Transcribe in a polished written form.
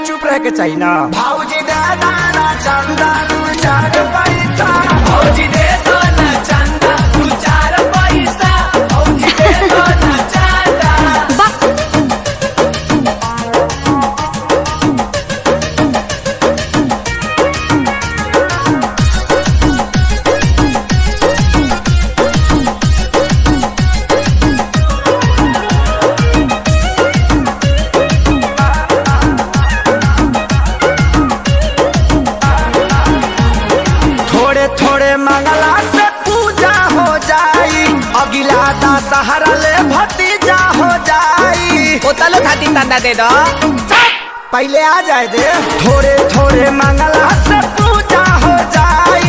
चुप रह के चाहिए ना। भाऊजी दे दाना चंदा तू 4 पैसा, भाऊजी दे दो ना चंदा तू 4 पैसा, भाऊजी दे दो ना चंदा। थोड़े मंगला से पूजा हो जाई, अगिला दशहरा ले भतीजा हो जाई। बोतलो खाती तंदा दे दो, पहले आ जाए दे। थोड़े मंगला से पूजा हो जाई,